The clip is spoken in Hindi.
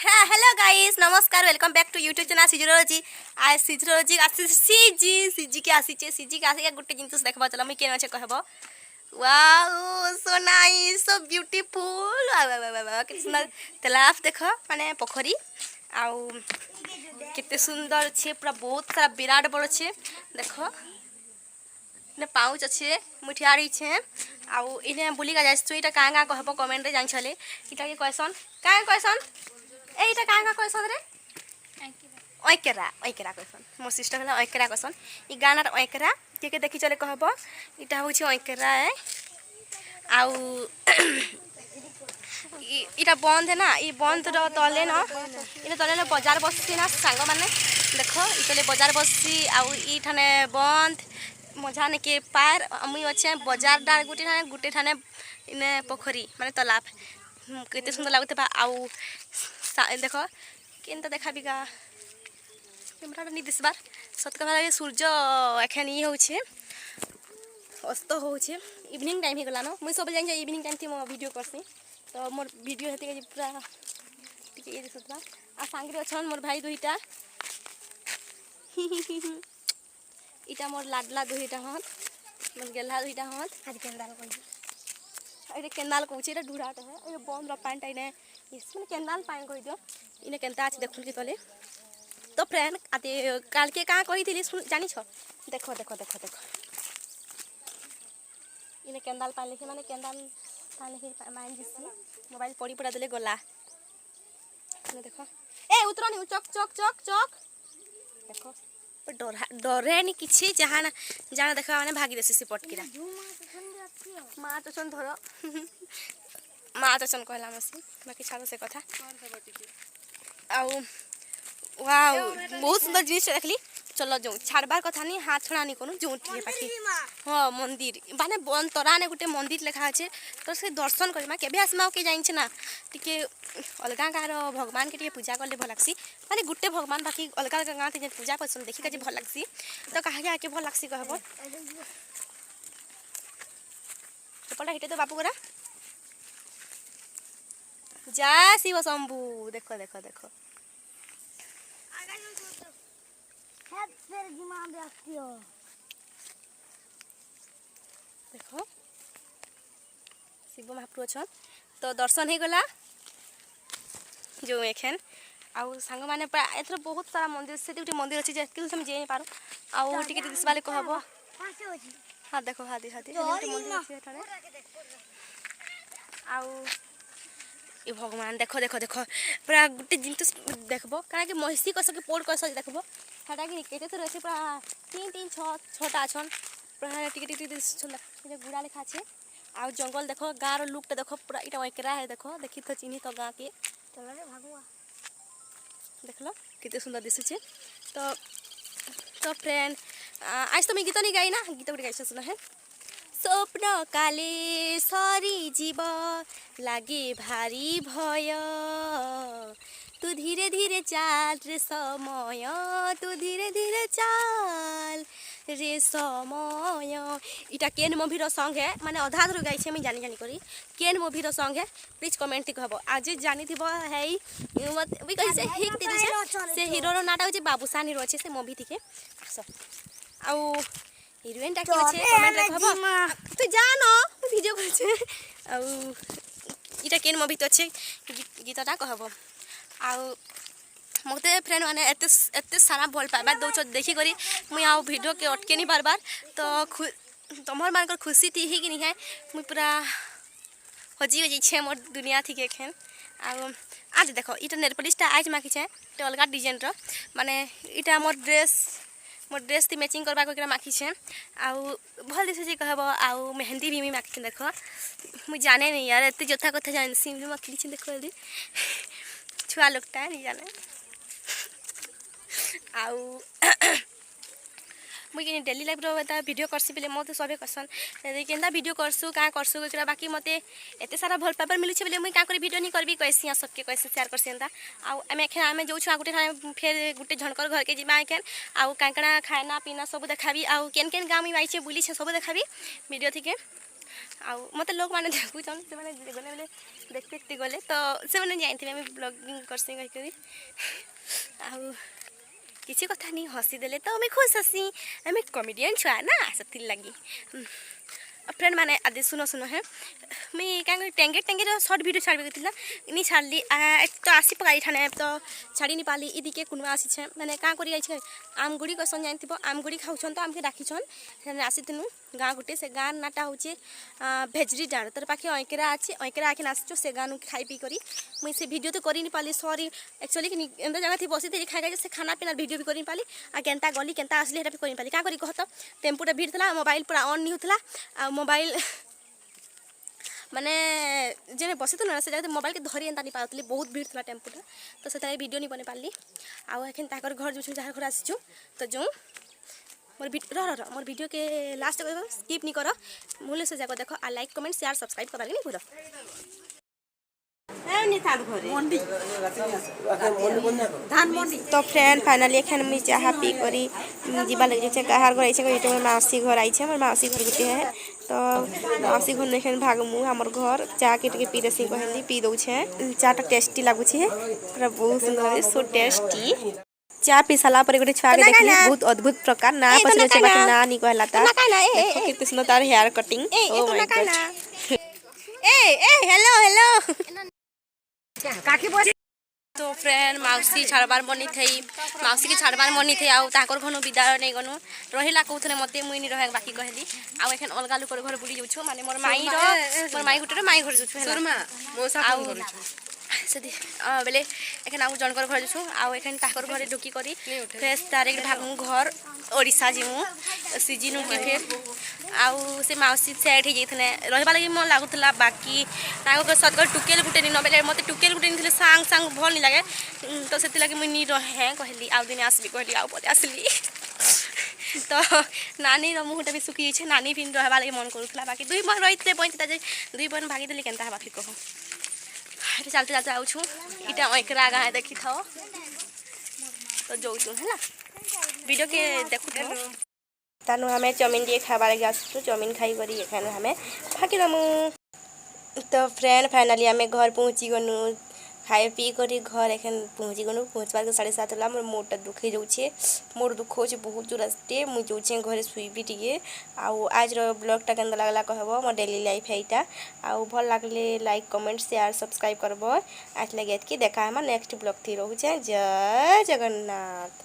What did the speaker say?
हेलो गाइस नमस्कार welcome back to YouTube channel सिजरोलॉजी आज सिजरोलॉजी सीजी के आसीचे सीजी के आसी गुटे जिंस देखबा चलो मैं केन अछि कहबो wow so nice so beautiful कितना सुंदर तालाब देखो माने पोखरी आउ कितने सुंदर छे पूरा बहुत सारा विराट बड़ छे देखो ने पाउच अच्छे मुठियारी छे आउ इने बुलिका जाइछ इटा कांगा कहबो कमेंट रे जान छले इटा के क्वेश्चन कांगा क्वेश्चन एटा कांगा क्वेश्चन रे ओइकेरा ओइकेरा क्वेश्चन मोर सिस्टर हला ओइकेरा क्वेश्चन ई गानार ओइकेरा के देखि चले कहबो इटा होछि ओइकेरा है आउ इटा बंद है ना ई बंद रो तले ना इने तले ना बाजार बससी ना सांग माने देखो इतले बाजार बससी आउ ई ठाने बंद मजा ने के पार मुई अच्छे बाजार डार गुटे ठाने इने पोखरी माने तालाब केते सुंदर लागुते आउ देखो केनता देखाबिगा कैमरा नी दिसबार सत कहा सूर्य एखन ई होछे अस्त होछे इवनिंग टाइम ही गला न मुई सब जान इवनिंग टाइम थी मो वीडियो करसी तो मोर वीडियो हेते के पूरा टिके ये दिसबा आ सांगरे अछन मोर भाई दुईटा इटा मोर लाडला दुईटा हन मन गेला दुईटा हन आज केंदाल कोइ अरे केंदाल कोचे रे ढुराट है ए बंद रा पैंट आइने इसमें केंदाल पाइन कहि दियो इने केंता अछि देखुन के तले तो फ्रेंड आते काल के का कहि थिली जानि छ देखो देखो देखो देखो इने केंदाल पाइन लिखे माने केंदाल पाइन लिखे माइन दिसी मोबाइल पड़ी पड़ा देले गला इने देखो ए उतरनी चक चक चक चक देखो डरे नी किछि जहाना जाना देखा माने भागी देसी पटकीरा माँ तो सुन धरो माँ तो सुन कहला मसी बाकी छाड़ो से कथा आउ वाओ बहुत सुंदर जिनिस देखली चलो जो छाड़बार कथा नहीं हाथ छोड़ा नहीं कोनो जो टिए पाखी हां मंदिर माने बन तराने गुटे मंदिर लेखा আছে तो से दर्शन करिमा केबे आसमा के जाइन छ ना टिके अलगा कार भगवान के टिके पूजा करले भल लागसी माने गुटे भगवान बाकी अलगा गां ते पूजा करसन देखि के जे भल लागसी तो कहा के आके भल लागसी कहबो चपला हिटे तो बापू करा जा शिव शंभू देखो देखो देखो देखो शिव महाप्रभु अच्छा तो दर्शन हो गला जो एखन आउ सांग माने एथर बहुत सारा मंदिर से मंदिर अच्छी जे तुम जे पारो आउ टिके दिसबाले कहबो हाँ देखो हादी हादी मंदिर अच्छी एठाने आउ ए भगवान देखो देखो देखो पूरा गुटे जिंस देखबो काहे कि महिषी कस के पोड़ कस देखबो हटा कि केते तो रहছে पूरा 3 3 6 6टा छन पूरा टिके टिके दिसछन जे गुड़ा लेखा छै आ जंगल देखो गार लुक देखो पूरा इटा ओकरा है देखो देखि तो चिन्ही तो गां के चलो रे भागवा देखलो किते सुंदर दिसु छै तो फ्रेंड आज तो मैं गीत नहीं गाई ना गीत गुटे गाइछ सुना है स्वप्न काले सरी जीव लागे भारी भय तू धीरे धीरे चाल रे समय तू धीरे धीरे चाल रे समय इटा केन मूवी रो सॉन्ग है माने आधा धर गाई छे मैं जानी जानी करी केन मूवी रो सॉन्ग है प्लीज कमेंट कहबो आज जानी थिबो है मत भी कैसे ठीक दिस से हीरो रो नाटा होचे बाबूसान हीरो छे से मूवी थिके आउ हीरोइन टा के छे कमेंट रे कहबो तू जानो वीडियो कर छे आउ इटा केन मूवी तो छे गीतटा कहबो आउ मते फ्रेंड माने एते सारा भल पाबा दउछ देखि करी मुई आउ वीडियो के अटके नहीं बार बार तो तमर मानकर खुशी थी ही कि नहीं है मुई पूरा हजी हजी छे मोर दुनिया थी के खेन आउ आज देखो इटा नेल पॉलिशटा आज माखी छे तो अलगा डिजाइन रो माने इटा मोर ड्रेस थी मैचिंग करबा को माखी छे आउ भल दिसे जे कहबो आउ मेहंदी भी माखी देखो मुई जाने नहीं यार एते जोथा कथा जान सिमली माखली छे देखो जल्दी छुआ लोगटा नहीं जाने आउ मुझे डेली लाइफ रो वीडियो करसी बेले मते सबे क्वेश्चन केंदा वीडियो करसु का करसु एकरा बाकी मते एते सारा भल पेपर मिलु छे बेले मुई का करी वीडियो नहीं करबी कैसी सबके कैसे शेयर करसी एंदा आउ एमे एखन आमे जो छु गुटे फेर गुटे झणकर घर के जिमा एखन आउ कांकणा खाना पीना सब देखाबी आउ केन केन गाम आइछे बुली छे सब देखाबी वीडियो थिके आउ मत लोक मैंने देखुन से मैंने गले बेले देख देखते गले तो से मैंने जानते आम ब्लॉगिंग करसी कहीकि आउ किसी कथा नहीं हसी देले तो आम खुश हसी आम कमेडियन छुआ ना से लगी फ्रेंड मैंने आदि सुनो है मुई क्या टेंगे टेंगे सर्ट वीडियो छाड़ नहीं छाड़ी तो आसी पकाई ठाने तो छाड़ी नहीं पाली इदिके कुनवा आसी मैंने क्या कर आम गुड़ी कसन जान आम गुड़ी खाऊन तो आमके डाकिछन आसी गाँ गुटे से गाँ नाटा हूँ भेजरी डाँड तर पाखे अंकेरा अच्छे अंकेरा आखिन आसचु से गाँ खाई पी करी मुई से वीडियो तो कर नहीं पाली सॉरी एक्चुअली एंता जगह थी बसी थी खाई से खाना पीना वीडियो भी कर नहीं पाली आ केंता गली केंता आसली भी कर नहीं पाली क्या करी कह तो टेम्पूटा भीड़ था मोबाइल पूरा ऑन नहीं होता आ मोबाइल माने जे बसी ना से जगह मोबाइल के धरी एंता नहीं पाती बहुत भीड़ था टेम्पूटा तो से वीडियो नहीं बन पाली आखिन ताकर घर जो जहाँ घर आसीचु तो जो मोर मोर वीडियो के लास्ट स्किप नहीं कर मूल्य से जाकर देख आ लाइक कमेंट शेयर सब्सक्राइब करवा नहीं पूरा तो फ्रेंड फाइनली एखन मुझे चाह पी करी जीवा लगे कहार घर आई मोर मौसी घर आई मोर मौसी घर गोटे है तो मौसी घर एखन भागमु हमर घर चाह के पी देसी कहली पी दौछे चाटा टेस्टी लगुचे पूरा बहुत सुंदर सो टेस्टी चा पी साला पर गोटे छुआ के देखली बहुत अद्भुत प्रकार ना पसले छे बाकी ना नी कहला ता देखो कितने सुंदर तार hair cutting oh my god ए हेलो हेलो काकी बोल तो फ्रेंड मौसी छाड़बार मनी थई मौसी के छाड़बार मनी थई आउ ताकर घनो विदार नहीं गनु रहिला कहथले मते मुई नी रहे बाकी कहली आ एखन अलगा लोकर घर बुली जाउछु माने मोर माई गुटे माई घर जाउछु सुरमा मोसा फोन करूछु सदी बेले एखन आउ जनकर घर जाउछु आ एखन ताकर घरे ढुकी करी फ्रेश डायरेक्ट भागु घर ओडिसा जिमु सीजन के फिर आउ से मौसी सेट हो जाइथने रहबा लगी मन लागुतला बाकी ताको सदगर टुकेल गुटे दिन बेले मते टुकेल गुटे दिन सांग सांग भल नहीं लागे तो सेति लगी मुई नी रहे कहली आउ दिन आसबी कहली आउ पते आसली तो नानी र मुहटा भी सुखी छे नानी भी रहबा लगी मन करूतला बाकी दुई बन रहितले पंचता जे दुई बन भागी देली केनता हबा फिर कहो चलते चलते आउ छु इटा ओकरा गा देखि थाओ तो जो छु है ना वीडियो के देखु थाओ तानु हमें चाउमीन दिए खाबार लगे आसु चाउमीन खाई करी एखाने हमें फाकी दमु तो फ्रेंड फाइनली हमें घर पहुँची गनु खाए पी करी घर एखन पहुँची गनु पहुँचबार के 7:30 होला मोर मोटा दुखई जाउछे मोर दुख होचे बहुत जोरस्ते मुई जाउछे घरे सुईबी टिके आउ आज रो ब्लॉग टा केंदा लागला कहबो मोर डेली लाइफ है इटा आउ भल लागले लाइक कमेंट शेयर सब्सक्राइब करबो आज लगे कि देखा हम नेक्स्ट ब्लॉग थी रहउछे जय जगन्नाथ।